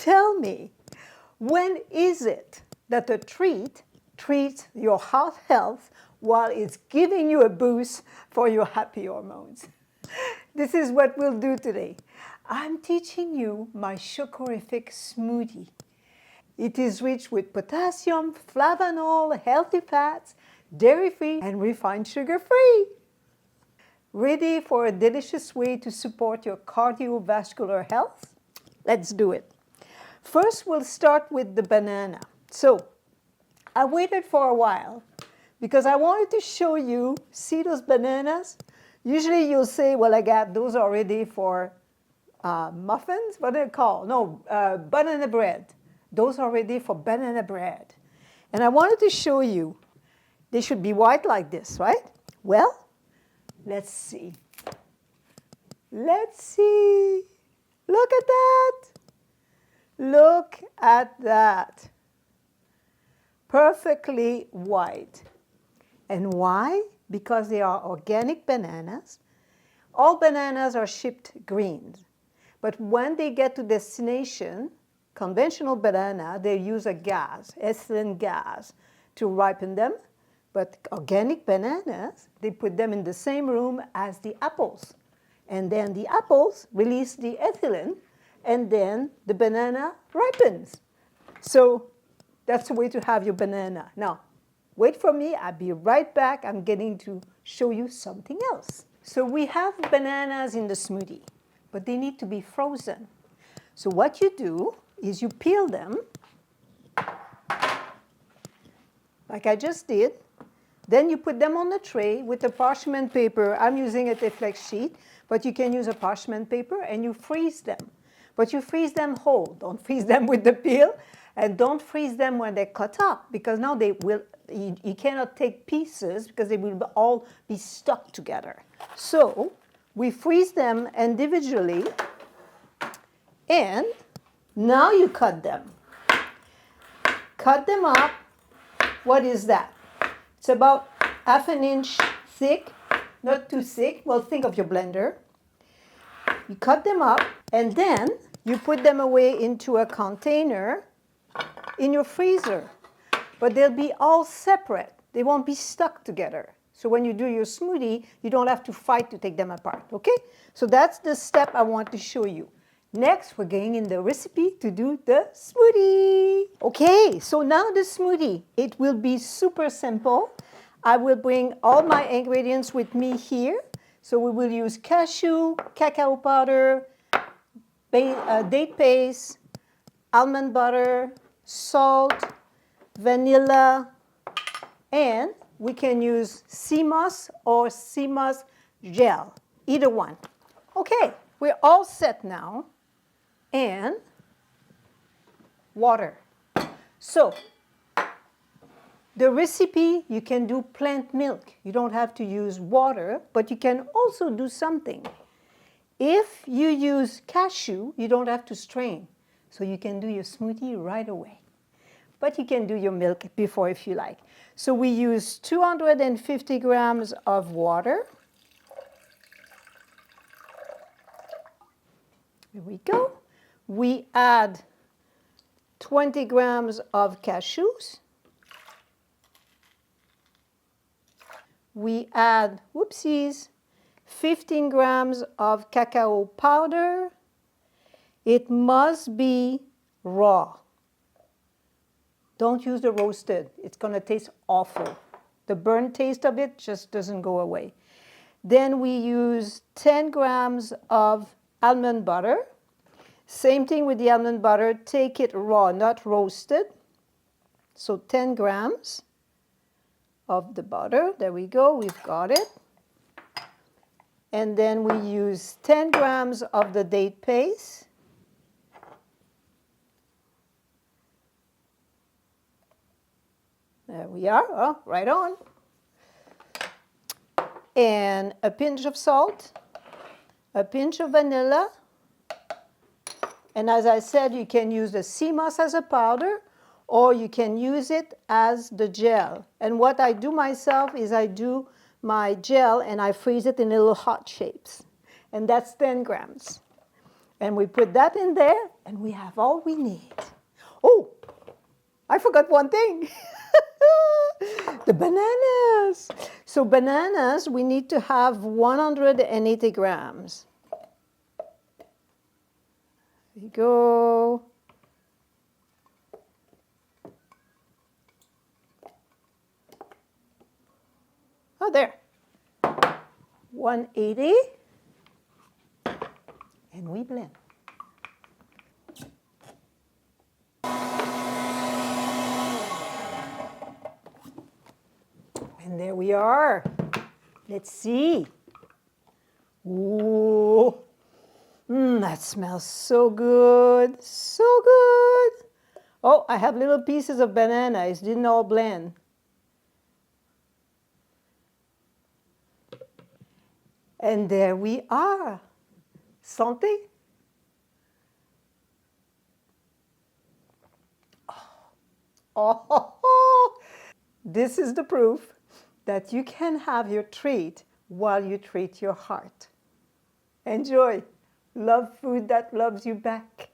tell me, when is it that a treat treats your heart health while it's giving you a boost for your happy hormones? This is what we'll do today. I'm teaching you my ChocoEthic Smoothie. It is rich with potassium, flavanol, healthy fats, dairy-free, and refined sugar-free. Ready for a delicious way to support your cardiovascular health? Let's do it. First, we'll start with the banana. So, I waited for a while because I wanted to show you, see those bananas? Usually you'll say, well, I got those already for muffins. What are they called? No, banana bread. Those are ready for banana bread. And I wanted to show you, they should be white like this, right? Well, let's see. Let's see. Look at that. Look at that. Perfectly white. And why? Because they are organic bananas. All bananas are shipped green. But when they get to destination, conventional banana, they use a gas, ethylene gas, to ripen them. But organic bananas, they put them in the same room as the apples. And then the apples release the ethylene, and then the banana ripens. So that's the way to have your banana. Now, wait for me. I'll be right back. I'm getting to show you something else. So we have bananas in the smoothie, but they need to be frozen. So what you do is you peel them, like I just did. Then you put them on a tray with a parchment paper. I'm using a Teflon sheet, but you can use a parchment paper, and you freeze them. But you freeze them whole. Don't freeze them with the peel, and don't freeze them when they're cut up, because now they will, you cannot take pieces because they will all be stuck together. So we freeze them individually, and now you cut them. Cut them up. What is that? It's about 1/2 inch thick, not too thick. Well, think of your blender. You cut them up, and then you put them away into a container in your freezer. But they'll be all separate. They won't be stuck together. So when you do your smoothie, you don't have to fight to take them apart, okay? So that's the step I want to show you. Next, we're getting in the recipe to do the smoothie. Okay, so now the smoothie. It will be super simple. I will bring all my ingredients with me here. So we will use cashew, cacao powder, date paste, almond butter, salt, vanilla, and we can use 𝘁𝗵𝘁 or 𝘁𝗵𝘁 gel, either one. Okay, we're all set now. And water. So the recipe, you can do plant milk. You don't have to use water, but you can also do something. If you use cashew, you don't have to strain. So you can do your smoothie right away. But you can do your milk before if you like. So we use 250 grams of water. Here we go. We add 20 grams of cashews. We add, 15 grams of cacao powder. It must be raw. Don't use the roasted. It's going to taste awful. The burnt taste of it just doesn't go away. Then we use 10 grams of almond butter. Same thing with the almond butter. Take it raw, not roasted. So 10 grams of the butter. There we go. We've got it. And then we use 10 grams of the date paste. There we are. Oh, right on. And a pinch of salt, a pinch of vanilla. And as I said, you can use the 𝘁𝗵𝘁 as a powder, or you can use it as the gel. And what I do myself is I do my gel and I freeze it in little heart shapes. And that's 10 grams. And we put that in there, and we have all we need. Oh, I forgot one thing. The bananas. So bananas, we need to have 180 grams. There you go. Oh, there. 180. And we blend. And there we are. Let's see. Ooh. That smells so good. So good. Oh, I have little pieces of banana. It didn't all blend. And there we are. Santé. Oh, this is the proof that you can have your treat while you treat your heart. Enjoy. Love food that loves you back.